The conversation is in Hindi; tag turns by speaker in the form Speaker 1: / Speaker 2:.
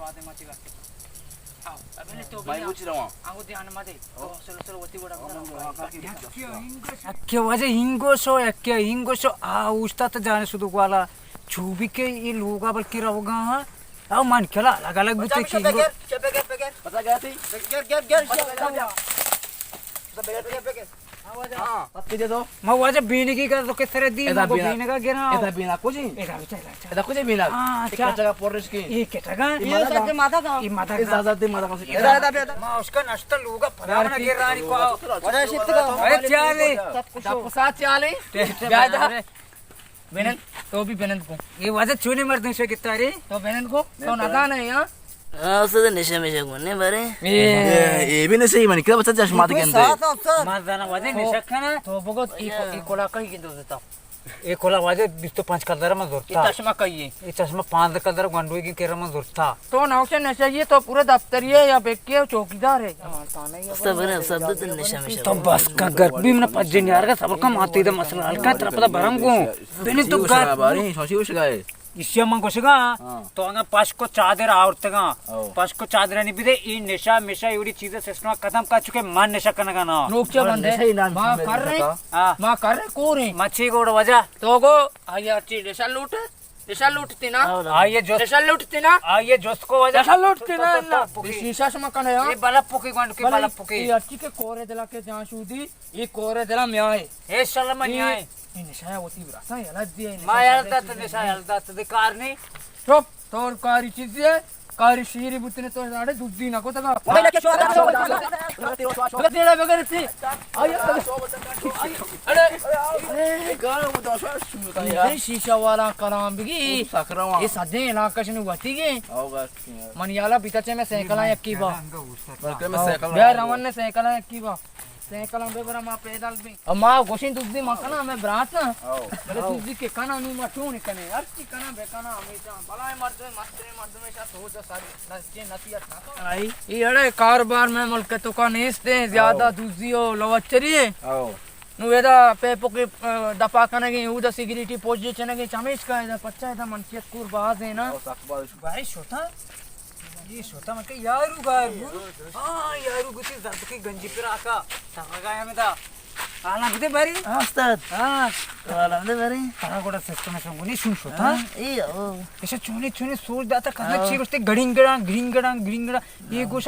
Speaker 1: आधे मची करते आओ अबे ले तो
Speaker 2: भाई पूछ रहा हूँ
Speaker 1: आगो ध्यान मत दे तो चलो चलो वती गोड़ा
Speaker 3: ಅಕ್ಕೆ ವಜೆ ಹಿಂಗೋಸೋ ಅಕ್ಕೆ ಹಿಂಗೋಸೋ ಆ ಉಸ್ತಾತ ಜಾನೆ ಸುದು ವಾला छुबी के ये लोगा बल्कि रहोगा हां आओ मान खेला अलग अलग बुते की
Speaker 2: पता क्या थी हाँ पत के दे दो
Speaker 3: मैं वजह बीने की कर तो किस तरह दी
Speaker 2: एदा
Speaker 3: मैं बीने का गिरा
Speaker 2: एदा बिना कुछ एदा कुछ बिना एक जगह पोरिस की
Speaker 3: ये क्या का
Speaker 1: ये सच माथा का
Speaker 3: ये माथा
Speaker 2: इस आजाद दे माता से
Speaker 1: एदा
Speaker 3: मैं उसका नष्ट लोगा फलाना गिर रहा को
Speaker 1: वजह शिफ्ट का
Speaker 3: अरे चाले
Speaker 1: साथ चाले ज्यादा बेनन तो भी बेनन को
Speaker 3: ये वजह चुने मर्द से कितना रे
Speaker 1: तो बेनन को तो नादान है यहां
Speaker 4: हाँ उससे नशे में घूमने बारे
Speaker 2: ये भी नहीं सही मन क्या बच्चा चश्मा के अंदर
Speaker 3: मारदाना वजह निशखना
Speaker 1: तो बगत ई कोला कहीं के दो देता
Speaker 3: एक कोला वजह 25 कलर में
Speaker 1: ये
Speaker 3: जोरता
Speaker 1: चश्मा कहिए
Speaker 3: ये चश्मा 5 कलर गंडुई की केरा में जोरता
Speaker 1: तो नाउसे नशा ये तो पूरे दफ्तर है या बेके चौकीदार है
Speaker 4: सब है सब तो नशे में
Speaker 3: तो बस का गर्भी में पज्जन यार का सबका माती द मसला हल्का तरफ दा भरम को बेने तो गा
Speaker 2: बारी शोशी उस गए
Speaker 3: इससे मन कोसगा तो अंगा पास को चादर आवतगा पास को चादर नहीं बिदे ई नशा मेशा एवढी चीजें सिस्टम खत्म कर चुके मान नशा करने का ना
Speaker 1: लोग क्या बंदे मां कर रहे
Speaker 3: हां
Speaker 1: मां कर रहे को रे
Speaker 3: मच्छी गोड़ वजह
Speaker 1: तो गो आया ची नशा लूटती ना
Speaker 3: आइए जो
Speaker 1: नशा लूटती ना
Speaker 3: आइए जोस को वजह
Speaker 1: नशा लूटती ना ये शीशा से मकान है
Speaker 3: ये बाला पुकी गंड की बाला पुकी
Speaker 1: ये अच्छी के कोरे दिला के जहां सूदी ये कोरे दिला में आए
Speaker 3: ए सलाम नहीं आए
Speaker 1: ये नशा होती रासा याला दिए
Speaker 3: मा यालता तो नशा यालता तो कार नहीं
Speaker 1: चुप तोर कारी चीज है कारी शीरी बुतने तो साडे दुद्दी ना को तका
Speaker 2: पहले के शो
Speaker 1: तेरा बगैर थी आया अरे
Speaker 2: अरे गाना वो दो शो
Speaker 1: ये शीशा वाला कलाम बिगी
Speaker 2: सकरा
Speaker 1: ये सदे इलाका से वती के
Speaker 2: होगा
Speaker 1: मनियाला बीताचे में साइकिल यक्की बा
Speaker 2: बल्कि मैं साइकिल
Speaker 1: बे रमन ने साइकिल यक्की बा साइकिल बे बरा मा पैदल भी अम्मा गोशिन दुद्दी मकना में ब्रात ना बरे दुद्दी के कना नु मठू ने कने अर्ची कना बेकना हमेशा बलाए मर्द में सा तो जो सारी नचे नतिया था आई ये अरे कारोबार में मुल्क तो का नेस्ते ज्यादा दुद्दी ओ लवचरी
Speaker 2: आओ
Speaker 1: నువ్వేదా పేపకి దపాకనగి ఊద సిగరెట్ పొజిషనగి చమేస్కాయదా పచ్చాయదా మంచి కూర్ బాజేనా
Speaker 3: बारिश होता ये होता मैं यारू गारू हां यारू गुती जब की गंजी पे रखा तगगा में था आला गुते बारी
Speaker 4: उस्ताद
Speaker 3: हां
Speaker 4: वाला दे बारे
Speaker 3: तारा गोड़ा सिस्टम में गुनी सुन होता
Speaker 4: ए ओ
Speaker 3: ऐसे चुने चुने सोच दाता कदा ची गोष्टी गडिंगडा ग्रिंगडा ये गोष्ट